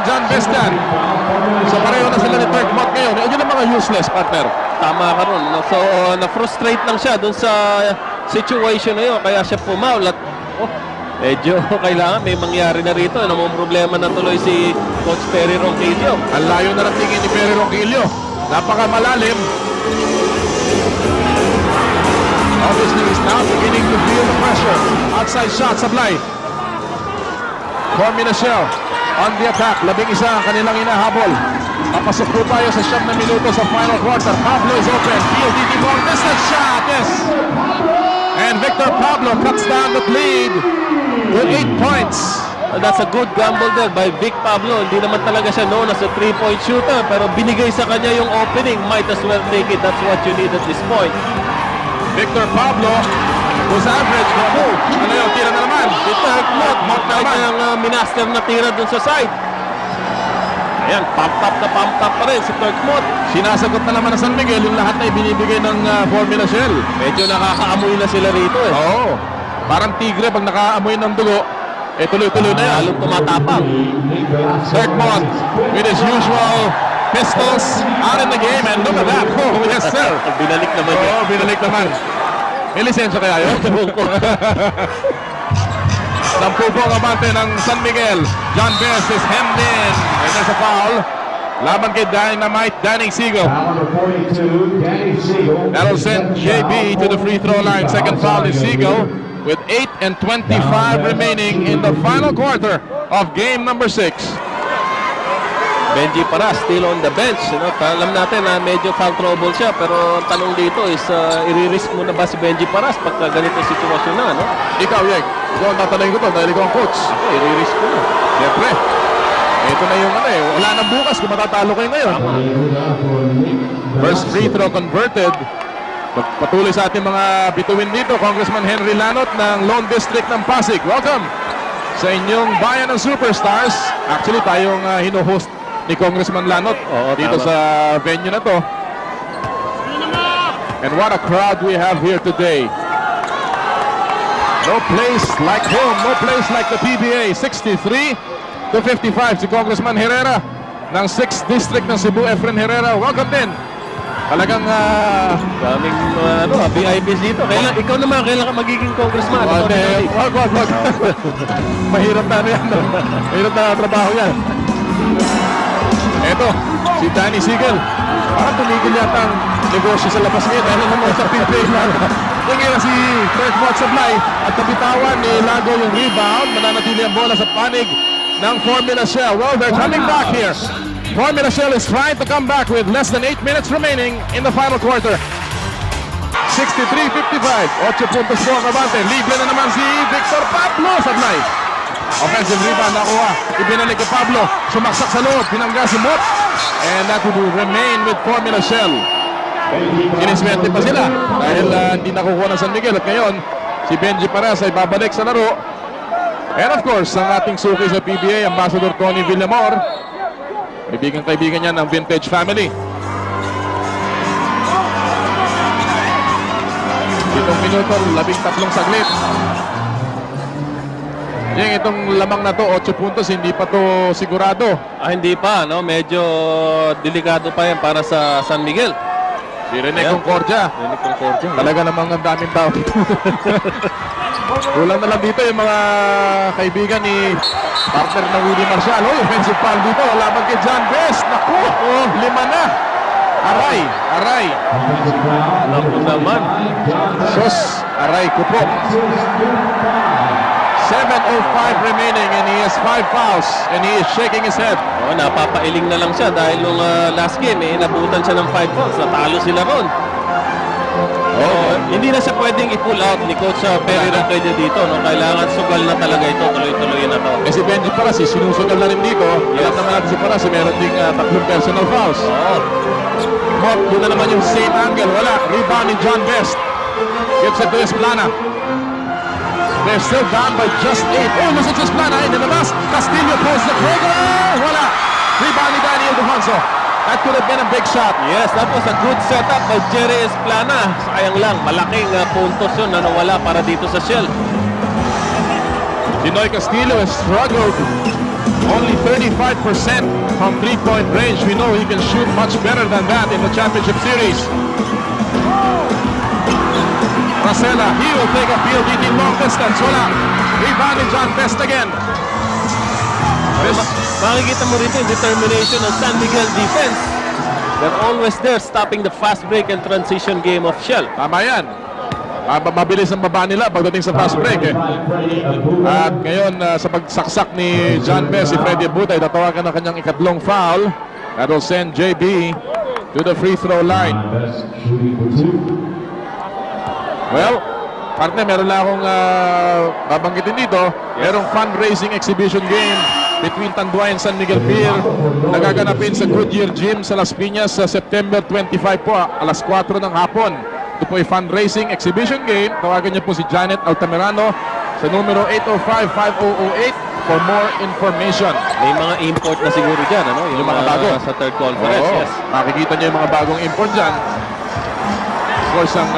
kay John Best yan. So pareho na sila ni Turk Mott ngayon. Yun ang mga useless, partner. Tama ka ron. So, na-frustrate lang siya dun sa situation na yun. Kaya siya pumaul at medyo kailangan may mangyari na rito. Namang problema na tuloy si Coach Perry Ronquillo. Ang layo na ng tingin ni Perry Ronquillo. Napakamalalim. Obviously, he's now beginning to feel the pressure. Outside shot, sablay. Cormy Nashel on the attack. 11 ang kanilang inahabol. Papasok po tayo sa 7 na minuto sa final quarter. Pablo is open. PLDT ball. Missed that shot. Yes. And Victor Pablo cuts down the lead with 8 points. That's a good gamble there by Vic Pablo. Hindi naman talaga siya known as a 3-point shooter, pero binigay sa kanya yung opening. Might as well take it. That's what you need at this point. Victor Pablo was average. Ano yun? Tira na naman. Si Turk Mott. Mott na naman. Ang minaster na tira dun sa side. Ayan, pump up pa rin si Turk Mott. Sinasagot na naman ng San Miguel yung lahat na ibinibigay ng Formula Shell. Medyo nakakaamoy na sila rito eh. Oo. Parang tigre pag nakaamoy ng dugo, tuloy-tuloy na yan. Halong tumatapang. Turk Mott with his usual pistols out in the game, and look at that. Oh, yes sir. Binalik naman yun. Oo, binalik naman. May lisensya kaya yun? Sampu po ang abante ng San Miguel. John Best is hemmed in. And there's a foul. Laban kay Dynamite, Danny Seagull. That'll send JB to the free throw line. Second foul is Seagull with 8 and 25 remaining in the final quarter of game number 6. Benji Paras still on the bench. You know, alam natin na medyo foul trouble siya, pero ang tanong dito is i-risk mo na ba si Benji Paras pagka ganito sitwasyon na, no? Ikaw, Yeg. Ikaw ang tatanungin ko to dahil ikaw ang coach. Ako, i-risk mo na. Siyempre. Ito na yung wala na bukas kung matatalo kayo ngayon. First free throw converted. Patuloy sa ating mga bituin dito, Congressman Henry Lanot ng Lone District ng Pasig. Welcome sa inyong bayan ng superstars. Actually, tayong hino-host ni Congressman Lanot dito sa venue na to. And what a crowd we have here today. No place like home, no place like the PBA. 63-55 si Congressman Herrera ng 6th District ng Cebu, Efren Herrera. Welcome din. Talagang daming VIPs dito. Ikaw naman, kailan ka magiging congressman? Wag. Mahirap na yan. Mahirap na trabaho yan. Eto, si Danny Seagull. Parang tumigil yata ang negosyo sa labas ngayon. Dahil naman sa PBA na. Ngayon si Turk Mott sablay at kapitawan ni Lago yung rebound. Mananatili ang bola sa panig ng Formula Shell. Well, they're coming back here. Formula Shell is trying to come back with less than 8 minutes remaining in the final quarter. 63-55. 8 puntos po ang abante. Libre na naman si Victor Pablo sablay. Offensive rebound nakuha. Ibinalik kay Pablo. Sumaksak sa loob. Pinangga si Mott. And that will remain with Formula Shell. Siniswerte pa sila dahil hindi nakukuha ng San Miguel. At ngayon, si Benji Paras ay babalik sa laro. And of course, ang ating suki sa PBA, Ambassador Tony Villamor. Kaibigan niya ng Vintage Family. Itong minuto, 13 saglit. Yung itong lamang na to, 8 puntos, hindi pa to sigurado. Hindi pa, no? Medyo delikado pa yan para sa San Miguel. Si Rene Concordia. Talaga namang ang daming tao dito. Kulang na lang dito yung mga kaibigan ni partner ng Willie Marcial. Offensive foul dito. Laban kay John Best. Naku! 5 na. Aray. Naku naman. Sos. Aray ko po. 7:05 remaining and he has 5 fouls and he is shaking his head. Napapailing na lang siya dahil nung last game nabutan siya ng 5 fouls. Natalo sila ron. Hindi na siya pwedeng i-pull out ni Coach Perry Ronquillo dito. No? Kailangan sugal na talaga ito. Tuloy-tuloy na to. Si Benji Paras, sinusugal na rin dito. Alam naman natin si Paras, meron ding 3 personal fouls. Mott, yun na naman yung same angle. Wala. Rebound ni John Best. Gives it to Esplana. They're still down by just 8. Listen to Esplana. Nilabas. Castillo pulls the trigger. Wala. Rebound ni Danny Ildefonso. That could have been a big shot. Yes, that was a good setup by Jerry Esplana. Sayang lang, malaking puntos yun na nawala para dito sa Shell. Dinoy Castillo has struggled Only 35% from three-point range. We know he can shoot much better than that in the championship series. Rosella, he will take a field eating long distance. Wala. Rebound ni John Best again. Makikita mo rito yung determination ng San Miguel defense. They're always there stopping the fast break and transition game of Shell. Tama yan. Mabilis ang baba nila pagdating sa fast break. At ngayon, sa pagsaksak ni John Best, si Freddy Abuday, tatawagan ng kanyang ikatlong foul. That will send JB to the free throw line. Well, partner, meron lang akong babanggitin dito. Merong fundraising exhibition game between Tanduay and San Miguel Pier. Nagaganapin sa Goodyear Gym sa Las Piñas sa September 25 po, alas 4 ng hapon. Ito po ay fundraising exhibition game. Tawagan niyo po si Janet Altamirano sa numero 805-5008 for more information. May mga import na siguro dyan, ano? Yung mga bago. Sa third conference, Oo, yes. makikita niyo yung mga bagong import dyan. Of course, ang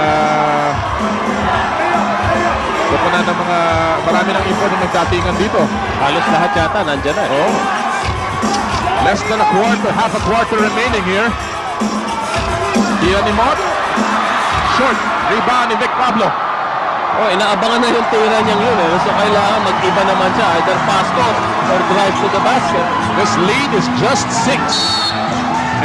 kukunan ng mga marami ng import na nagdatingan dito. Halos lahat yata nandyan na. Oh. Less than a quarter, half a quarter remaining here. Ian Imot. Short. Rebound ni Vic Pablo. Oh, inaabangan na yung tira niyang yun eh. So kailangan mag-iba naman siya. Either pass to or drive to the basket. This lead is just 6.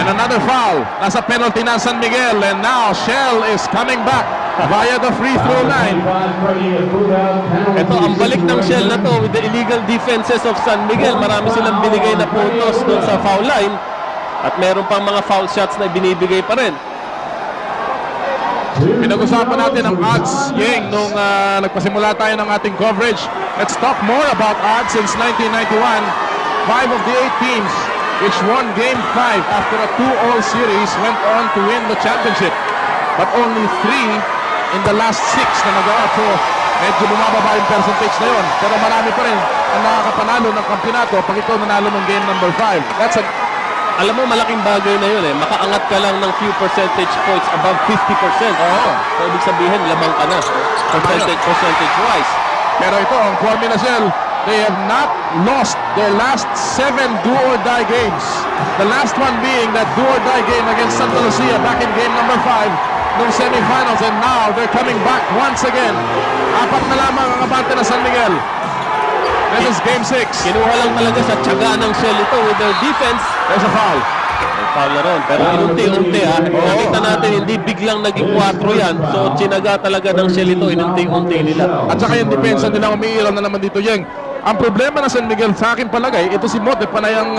And another foul. Nasa penalty na San Miguel. And now Shell is coming back via the free throw line. Ito, ang balik ng Shell na to with the illegal defenses of San Miguel. Marami silang binigay na puntos doon sa foul line. At meron pang mga foul shots na binibigay pa rin. Pinag-usapan natin ang odds, Yeng, nung nagpasimula tayo ng ating coverage. Let's talk more about odds since 1991. 5 of the 8 teams which won Game 5 after a 2-all series went on to win the championship. But only 3 in the last 6 na nagawa. So, medyo bumababa yung percentage na yun. Pero marami pa rin ang nakakapanalo ng kampyonato pag ito nanalo ng game number 5. Alam mo, malaking bagay na yun eh. Makaangat ka lang ng few percentage points above 50%. Oo. So, ibig sabihin, lamang ka na. Percentage-wise. Pero ito, ang Formula Shell, they have not lost their last 7 do-or-die games. The last one being that do-or-die game against Santa Lucia back in game number 5 ng semifinals. And now, they're coming back once again. 4 na lamang ang abante na San Miguel. This is game 6. Kinuha lang talaga sa tiyaga ng Shell ito with their defense. There's a foul. May foul na ron. Pero inunti-unti ha. Nakita natin, hindi biglang naging 4 yan. So, tinaga talaga ng Shell ito. Inunti-unti nila. At saka yung depensa nila umiiral na naman dito, Yeng. Ang problema na San Miguel sa akin palagay, ito si Mote, panayang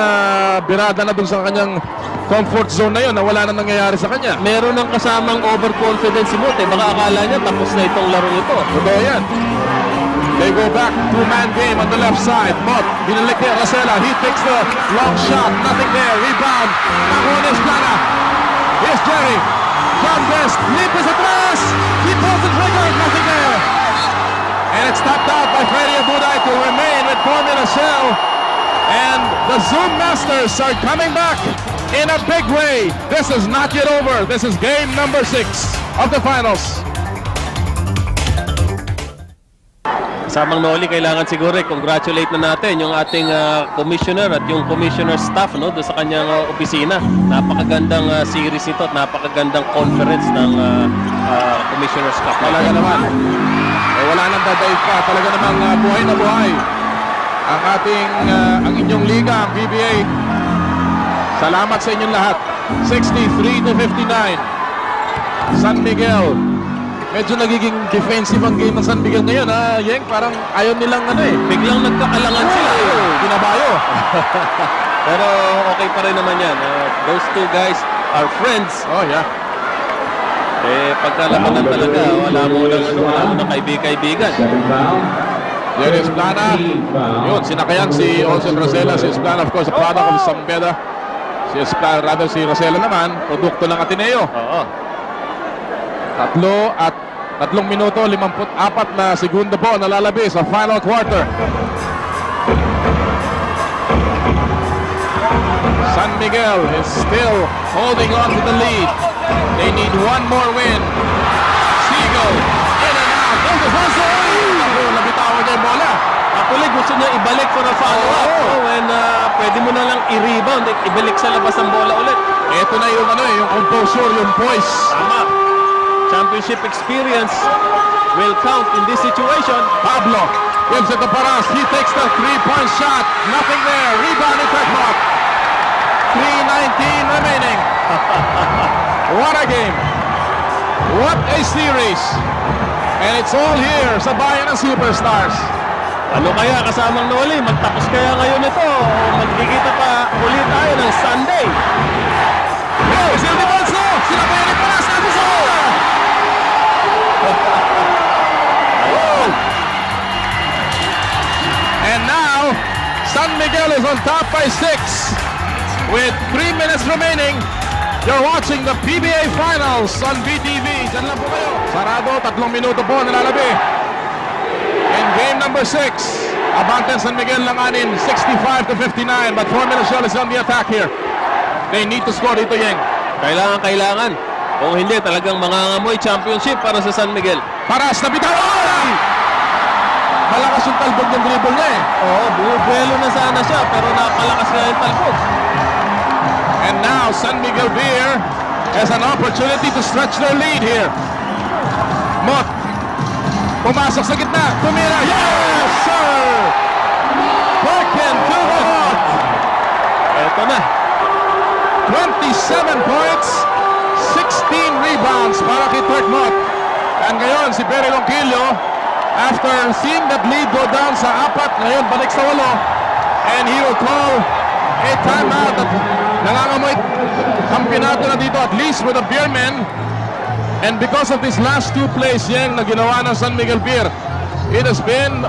birada na dun sa kanyang comfort zone na yun, na wala na nangyayari sa kanya. Meron ng kasamang overconfidence si Mote. Baka akala niya tapos na itong larong ito. Totoo yan. They go back, 2-man game on the left side. Mott, binalik niya, Rosella. He takes the long shot. Nothing there. Rebound. Nakuha ni Esplana. Here's Jerry. John Best. Limpis atras. He pulls the trigger. Nothing there. And it's tapped out by Freddy Abuday to remain with Formula Shell. And the Zoom Masters are coming back in a big way. This is not yet over. This is game number 6 of the finals. Kasamang Noli, kailangan siguro congratulate na natin yung ating commissioner at yung commissioner staff no, doon sa kanyang opisina. Napakagandang series ito at napakagandang conference ng commissioner's cup. Talaga naman. Wala nang dadaig pa. Talaga namang buhay na buhay ang ating, ang inyong liga, ang PBA. Salamat sa inyong lahat. 63-59. San Miguel. Medyo nagiging defensive ang game ng San Miguel ngayon, ha, Yeng? Parang ayaw nilang Biglang nagkakalangan sila. Ginabayo. Pero okay pa rin naman yan. Those two guys are friends. Oh, yeah. Pagkalabanan talaga, wala mo ng kaibigan. There is Esplana. Yun, sinakayan si Olsen Rosella. Si Esplana, of course, a product of Sambeda. Si Esplana, rather si Rosella naman, produkto ng Ateneo. Oo. 3 minuto, 54 na segundo po nalalabi sa final quarter. San Miguel is still holding on to the lead. They need one more win. Sigo, in and out. There's the first one. Nabitawan niya yung bola. Actually, gusto niya ibalik for a follow-up. When pwede mo na lang i-rebound, ibalik sa labas ang bola ulit. Ito na yung yung composure, yung poise. Tama. Championship experience will count in this situation. Pablo gives it to Paras. He takes the three-point shot. Nothing there. Rebound in Tekmok. 3:19 remaining. What a game. What a series. And it's all here sa bayan ng Superstars. Ano kaya kasamang Noli? Magtapos kaya ngayon ito? O magkikita pa ulit tayo ng Sunday? Oh, Silvio Bonso! Sila ba yan Paras natin sa bola? And now, San Miguel is on top by 6 with 3 minutes remaining. You're watching the PBA Finals on BTV. Diyan lang po kayo. Sarado, 3 minuto po nalalabi. In game number 6, Abante San Miguel langanin 65-59, but 4 minutes is on the attack here. They need to score dito, Yeng. Kailangan. Kung hindi, talagang mangangamoy championship para sa San Miguel. Paras na bitawan! Malakas yung talbog ng dribble niya eh. Oo, buwelo na sana siya, pero napalakas nga yung talbog. And now, San Miguel Beer has an opportunity to stretch their lead here. Mot. Pumasok sa gitna. Tumira. Yes, sir! Perkin to the Mot. Eto na. 27 points, 16 rebounds para kay Turk Mot. And ngayon, si Perry Lonquillo, after seeing that lead go down sa 4, ngayon balik sa 8. And he will call a timeout at nangangamoy kampiyonato na dito, at least with the Beermen. And because of these last 2 plays na ginawa ng San Miguel Beer, it has been,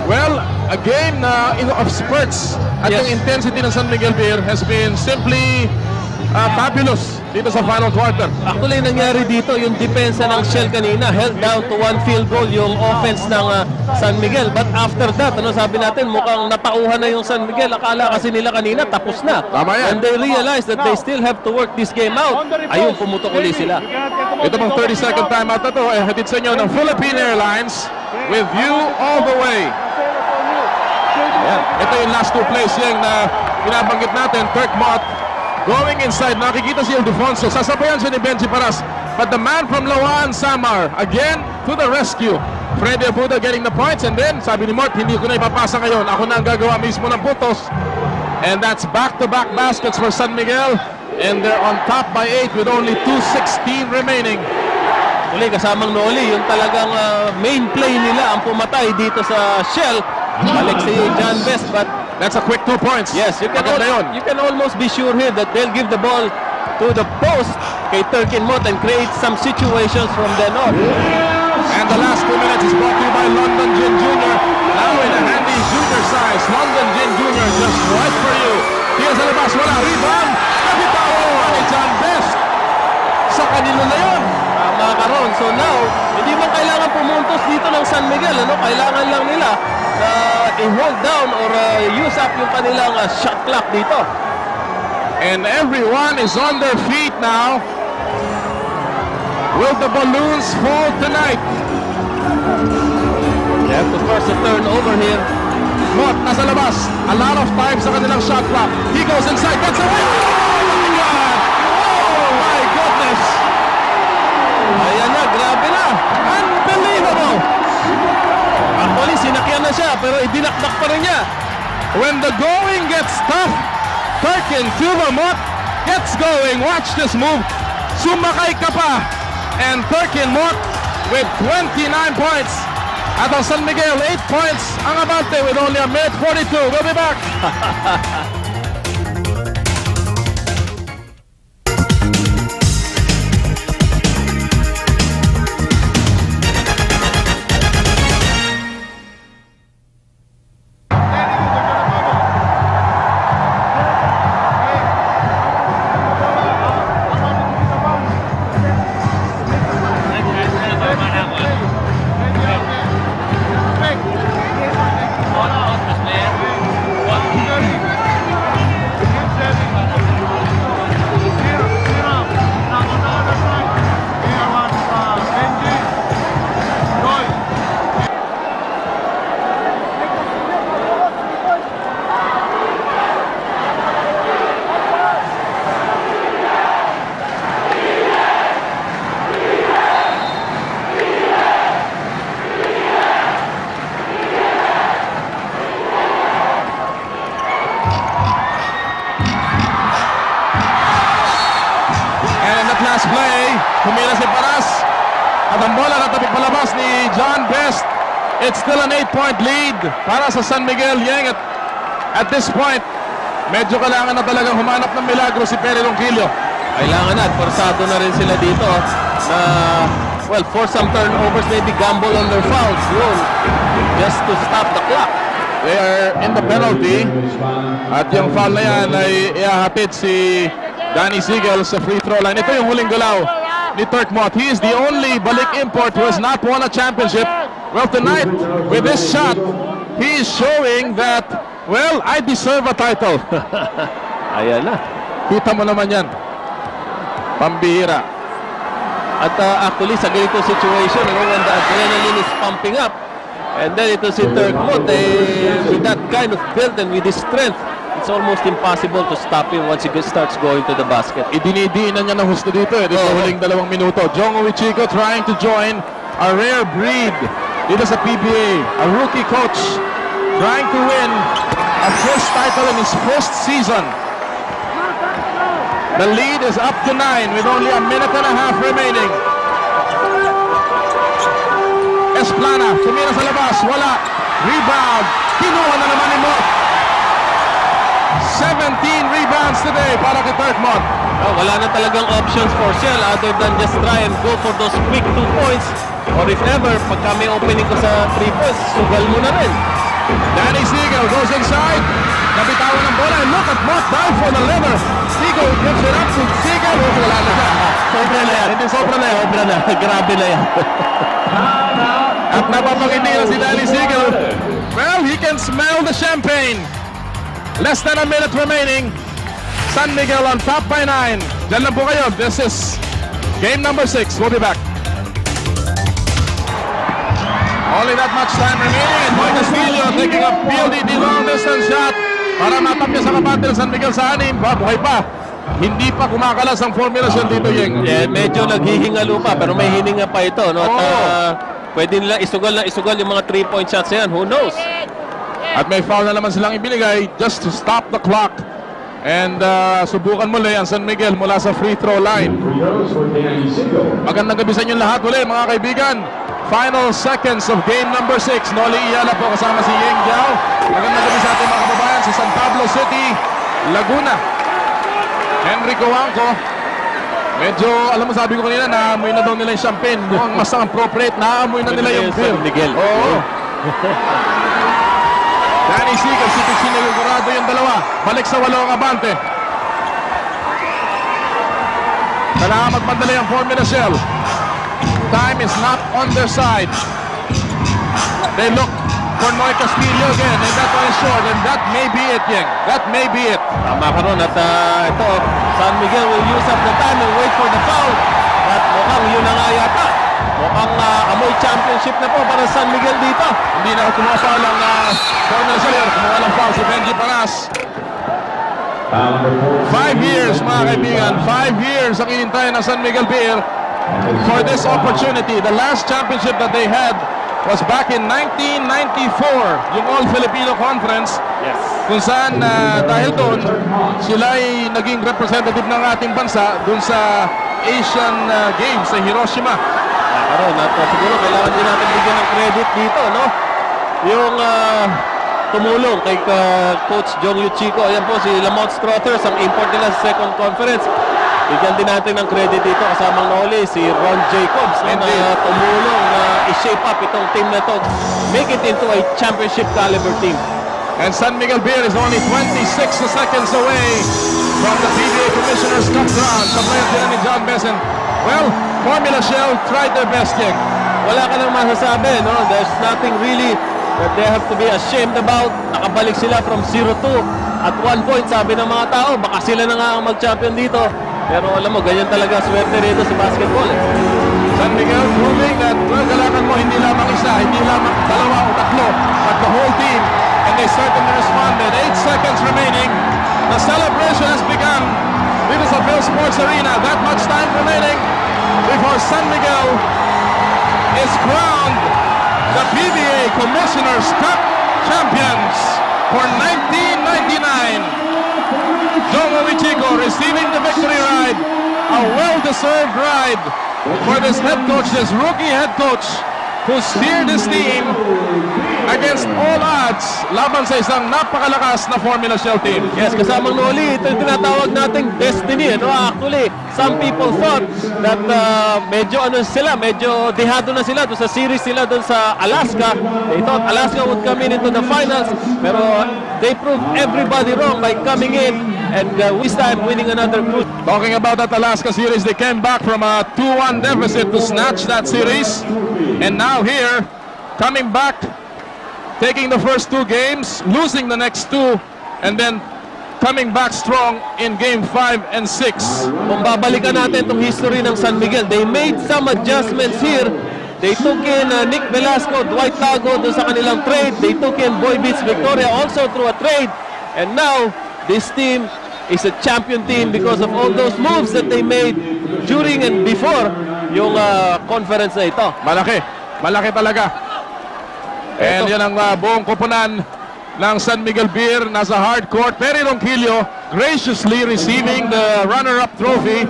well, a game of spurts. At yung intensity ng San Miguel Beer has been simply fabulous dito sa final quarter. Actually, nangyari dito yung depensa ng Shell kanina, held down to 1 field goal yung offense ng San Miguel. But after that, ano sabi natin, mukhang napauhan na yung San Miguel. Akala kasi nila kanina tapos na. Tama yan. And they realized that they still have to work this game out. Ayun, pumutok uli sila. Ito pang 30-second timeout na ito ay hatid sa inyo ng Philippine Airlines, with you all the way. Ayan. Ito yung last 2 plays na binabanggit natin. Turk Mot going inside, nakikita si Ildefonso, sasabayan siya ni Benji Paras, but the man from Lawan, Samar, again to the rescue. Freddy Abuda getting the points, and then sabi ni Mort, hindi ko na ipapasa ngayon, ako na ang gagawa mismo ng putos. And that's back-to-back baskets for San Miguel, and they're on top by 8 with only 2:16 remaining. Uli, kasamang Noli, yung talagang main play nila ang pumatay dito sa Shell. Balik si John Best, but that's a quick 2 points. Yes, you can almost be sure here that they'll give the ball to the post kay Turkin Mot and create some situations from then on. And the last 2 minutes is brought to you by London Gin Jr. Now in a handy junior size. London Gin Jr. just right for you. Here's sa labas, wala. Rebound. Nabitawan ni John Best. Sa kanila na yun. Tama ka ron. So now, hindi man kailangan pumuntos dito ng San Miguel. Kailangan lang nila i-hold down or use up yung kanilang shot clock dito. And everyone is on their feet now. Will the balloons fall tonight? They have to force a turnover here. Mot, nasa labas. A lot of time sa kanilang shot clock. He goes inside. That's a win! Oh my God! Oh my goodness! Ayan na, grabe na. Unbelievable! Actually, sinakyan na siya, pero idinakdak pa rin niya. When the going gets tough, Perkin Mot gets going. Watch this move. Sumakay ka pa. And Perkin Mot with 29 points. At ang San Miguel, 8 points. Ang Abante with only a minute 42. We'll be back. Humila si Paras. At ang bola natabig palabas ni John Best. It's still an 8-point lead para sa San Miguel. Yeng at this point, medyo kailangan na talagang humanap ng milagro si Perry Ronquillo. Kailangan na, forsado na rin sila dito na, well, for some turnovers, maybe gamble on their fouls. Yun, just to stop the clock. They are in the penalty. At yung foul na yan ay iahatid si Danny Siegel sa free throw line. Ito yung huling galaw ni Turk Motte. He is the only balik import who has not won a championship. Well, tonight, with this shot, he is showing that, well, I deserve a title. Ayan na. Kita mo naman yan. Pambihira. At actually, sa ganitong situation, when the adrenaline is pumping up, and then ito si Turk Motte, with that kind of build and with his strength, it's almost impossible to stop him once he starts going to the basket. Idinidiinan niya ng husto dito dito sa huling 2 minuto. Jongo Wichiko trying to join a rare breed dito sa PBA. A rookie coach trying to win a first title in his first season. The lead is up to 9 with only a minute and a half remaining. Esplana, sumira sa labas, wala. Rebound, kinuha na naman ni Motte. 17 rebounds today para kay Turk Motte. Oh, wala na talagang options for Shell other than just try and go for those quick 2 points. Or if ever, pagka may opening ko sa 3 points, sugal mo na rin. Danny Siegel goes inside. Nabitawan ng bola and look at Motte dive for the leather. Siegel gives it up to Siegel. Wala na siya. Sobra na yan. Hindi sobra na yan. Sobra na. Grabe na yan. At napapakindi na si Danny Siegel. Well, he can smell the champagne. Less than a minute remaining. San Miguel on top by 9. Diyan lang po kayo. This is game number 6. We'll be back. Only that much time remaining and Boy Castillo taking a PLDT long distance shot para matap niya sa kapante ng San Miguel sa 6. Buhay pa. Hindi pa kumakalas ang formulation dito, Yeng. Yeah, medyo naghihingalo pa pero may hininga pa ito. No? At, pwede nila isugal yung mga 3-point shots yan. Who knows? At may foul na naman silang ibinigay just to stop the clock. And subukan muli ang San Miguel mula sa free throw line. Magandang gabi sa inyo lahat ulit mga kaibigan. Final seconds of game number 6. Noli Iyala po kasama si Yeng Giao. Magandang gabi sa ating mga kababayan sa San Pablo City, Laguna. Henry Coanco. Medyo, alam mo sabi ko kanina, naamoy na daw nila yung champagne. Mukhang mas appropriate, naamoy na nila yung beer. San Miguel. Oo. Danny Siegel, sinigurado yung dalawa. Balik sa 8 ang abante. Kailangan magpandali ang Formula Shell. Time is not on their side. They look for Noy Castillo again, and that one is short, and that may be it, Yeng. That may be it. Tama ka ron at ito, San Miguel will use up the time and wait for the foul. At mukhang yun na nga yata. Mukhang amoy championship na po para San Miguel dito. Hindi na kumuha foul ang Formula Shell. Kumuha lang foul si Benji Paras. 5 years, mga kaibigan. 5 years ang inintay ng San Miguel Beer for this opportunity. The last championship that they had was back in 1994, yung All-Filipino Conference. Yes. Kung saan dahil doon, sila ay naging representative ng ating bansa doon sa Asian Games sa Hiroshima. Karon, at siguro kailangan din natin bigyan ng credit dito, no? Yung tumulong kay Coach Jong Yuchiko. Ayan po si Lamont Strothers, ang import nila sa second conference. Bigyan din natin ng credit dito kasamang Noli, si Ron Jacobs na tumulong na i-shape up itong team na to, make it into a championship caliber team. And San Miguel Beer is only 26 seconds away from the PBA Commissioner's Cup round. Sabayan sila ni John Besson. Well, Formula Shell tried their best, Yeng. Wala ka nang masasabi, no? There's nothing really that they have to be ashamed about. Nakabalik sila from 0-2. At 1 point, sabi ng mga tao, baka sila na nga ang mag-champion dito. Pero alam mo, ganyan talaga swerte rito sa basketball. San Miguel proving that kailangan mo hindi lamang isa, hindi lamang 2 o 3, but the whole team. And they certainly responded. 8 seconds remaining. The celebration has begun. Dito sa Phil Sports Arena. That much time remaining before San Miguel is crowned the PBA Commissioner's Cup champions for 1999. Jongo Wichiko receiving the victory ride. A well-deserved ride for this head coach, this rookie head coach, who steered his team against all odds laban sa isang napakalakas na Formula Shell team. Yes, kasamang Noli, ito yung tinatawag nating destiny. No? Actually, some people thought that medyo dehado na sila doon sa series sila doon sa Alaska. They thought Alaska would come into the finals, pero they proved everybody wrong by coming in and this time winning another cruise. Talking about that Alaska series, they came back from a 2-1 deficit to snatch that series. And now here, coming back, taking the first 2 games, losing the next 2, and then coming back strong in game 5 and 6. Kung babalikan natin itong history ng San Miguel, they made some adjustments here. They took in Nick Velasco, Dwight Tago doon sa kanilang trade. They took in Boy Beats Victoria also through a trade. And now, this team is a champion team because of all those moves that they made during and before yung conference na ito. Malaki talaga. And yan ang buong koponan ng San Miguel Beer. Nasa hard court. Perry Ronquillo graciously receiving the runner-up trophy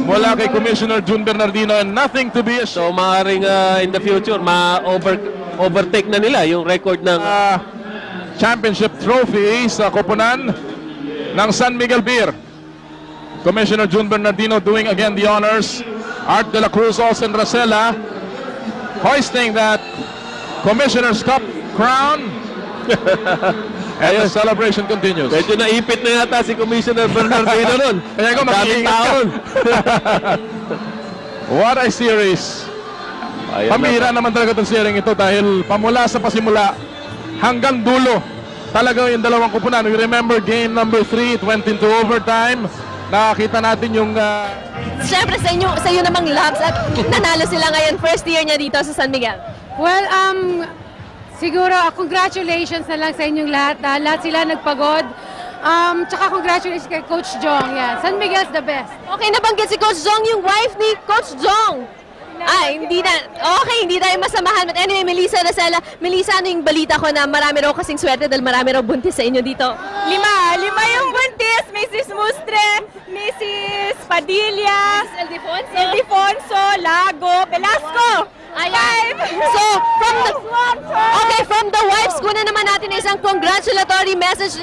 mula kay Commissioner June Bernardino, and nothing to be So maaaring in the future overtake na nila yung record ng championship trophy sa koponan ng San Miguel Beer. Commissioner June Bernardino doing again the honors. Art de la Cruz, Olsen Racela hoisting that Commissioner's Cup crown. And the celebration continues. Medyo naipit na yata si Commissioner Bernardino nun. Kaya ko mag-iingat ka. What a series. Pamira naman talaga itong series ito dahil pamula sa pasimula hanggang dulo talaga yung dalawang kupunan. We remember game number 3, it went into overtime. Nakakita natin yung Siyempre sa iyo namang Labs at nanalo sila ngayon, first year niya dito sa San Miguel. Well, siguro congratulations na lang sa inyong lahat. Lahat sila nagpagod. Tsaka congratulations kay Coach Jong. Yeah, San Miguel's the best. Okay, nabanggit si Coach Jong, yung wife ni Coach Jong. Hindi na. Okay, hindi tayo masamahan. But anyway, Melissa Racela, Melissa, ano yung balita ko na marami raw kasing swerte dahil marami raw buntis sa inyo dito? 5 yung buntis. Mrs. Mustre, Mrs. Padilla, Ildefonso, Lago, Velasco. Ayan. So, from the wives, kuna naman natin isang congratulatory message.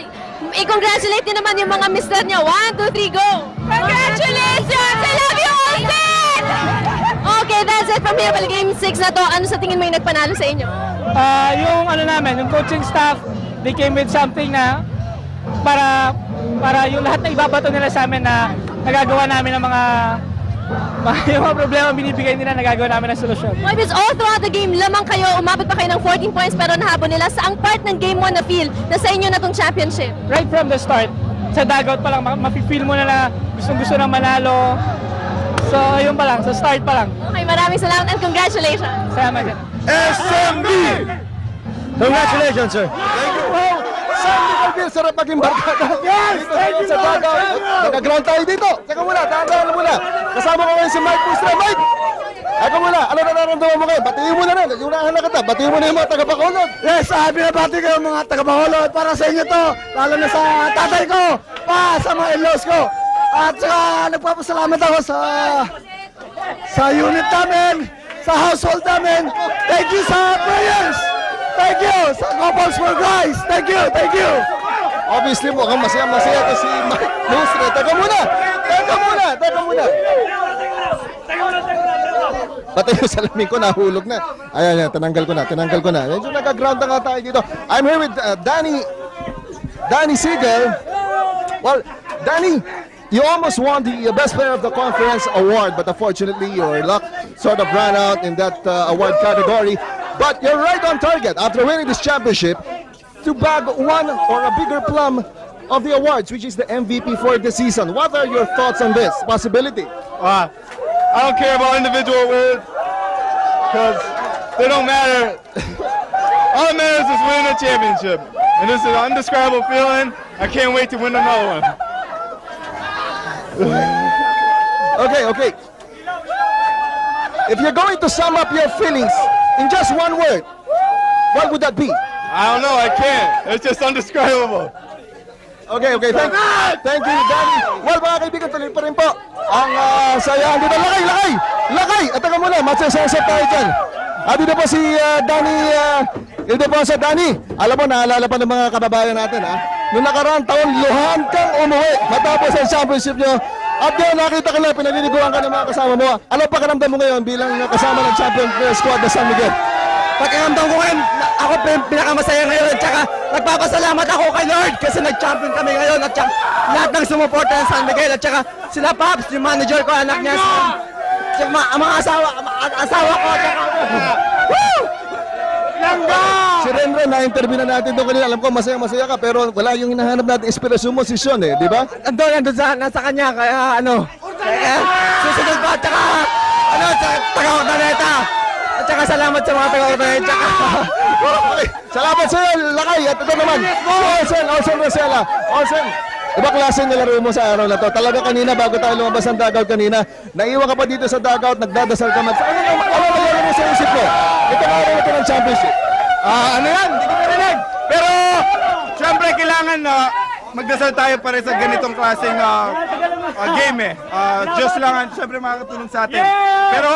I-congratulate niyo naman yung mga mister niya. 1, 2, 3, go! Congratulations! I love you, Austin! Okay, that's it from here. Balik game 6 na to. Ano sa tingin mo yung nagpanalo sa inyo? Yung coaching staff, they came with something na para yung lahat na ibabato nila sa amin na nagagawa namin ng yung mga problema binibigay nila, nagagawa namin ng solusyon. Boys, all throughout the game, lamang kayo, umabot pa kayo ng 14 points pero nahabol nila. Saang part ng game 1 na feel na sa inyo na tong championship? Right from the start, sa dugout pa lang, mafe-feel mo na gustong-gusto ng manalo. So, yun pa lang, sa start pa lang. Okay, maraming salamat and congratulations! Salamat din. SMB! Congratulations, sir. Thank you. San Miguel Beer, sarap maging barkada. Yes! Thank you, sa dugout. Nag-ground tayo dito. Teka muna, tahan muna. Kasama ko ngayon si Mike Pustre. Mike! Eko muna, ano na nararamdaman mo kayo? Batiin mo na rin. Yung naahan na kita. Batiin mo na yung mga taga-Bacolod. Yes, binabati ko yung mga taga-Bacolod para sa inyo to. Lalo na sa tatay ko, sa mga in-laws ko. At saka nagpapasalamat ako sa unit namin, sa household namin. Thank you sa prayers. Thank you sa Couples for Christ. Thank you, thank you. Obviously, mukhang masaya-masaya to si Mike Pustre. Teka muna. Pati yung salamin ko, nahulog na. Ayan, tinanggal ko na. Medyo nag-ground na nga tayo dito. I'm here with Danny Siegel. Well, Danny, you almost won the Best Player of the Conference award, but unfortunately, your luck sort of ran out in that award category. But you're right on target after winning this championship to bag one or a bigger plum of the awards, which is the MVP for the season. What are your thoughts on this possibility? I don't care about individual awards because they don't matter. All that matters is winning a championship. And this is an indescribable feeling. I can't wait to win another one. Okay. If you're going to sum up your feelings in just one word, what would that be? I don't know, I can't. It's just indescribable. Okay. Thank you, Danny. Well, mga kaibigan, tuloy pa rin po ang sayahan dito. Lakay! At taka muna, magsasasap tayo dyan. Dito po si Danny, dito po sa Danny. Alam mo, naalala pa ng mga kababayan natin, ha? Noong nakaraang taon, luhan kang umuwi matapos ang championship nyo. At yun, nakita ka na, pinaliliguan ka ng mga kasama mo. Ano pa karamdam mo ngayon bilang kasama ng champion squad na San Miguel? Pakiramdam ko ngayon, ako pinakamasaya ngayon at saka nagpapasalamat ako kay Lord kasi nag-champion kami ngayon at saka lahat ng sumuporta ng San Miguel at saka sila Pops, yung manager ko, anak niya, ang mga asawa ko at saka woo! Si Renren, na-interview na natin doon kanina. Alam ko, masaya ka, pero wala yung hinahanap natin inspirasyon mo, si Sean, di ba? Andun nasa kanya, kaya susunod pa at saka sa taga-Ordaneta. At saka salamat sa mga taga-Ordaneta. Okay. Salamat sa iyo, Lakay. At ito naman, si Olsen Rosella. Olsen, iba klase nilaro mo sa araw na to. Talaga kanina, bago tayo lumabas ng dugout kanina, naiwan ka pa dito sa dugout, nagdadasal ka man. Ano nangyari mo sa isip mo? Ito na ito ng championship. Ano yan? Hindi ko marinig. Pero, syempre, kailangan magdasal tayo para sa ganitong klaseng game eh. Diyos lang ang syempre makakatulong sa atin. Pero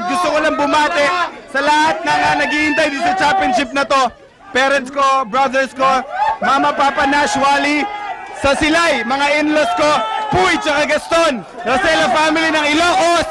gusto ko lang bumati sa lahat na naghihintay dito sa championship na to. Parents ko, brothers ko, mama, papa, Nash, Wally, sa Silay, mga in-laws ko, Puy, tsaka Gaston, Rosella family ng Ilocos,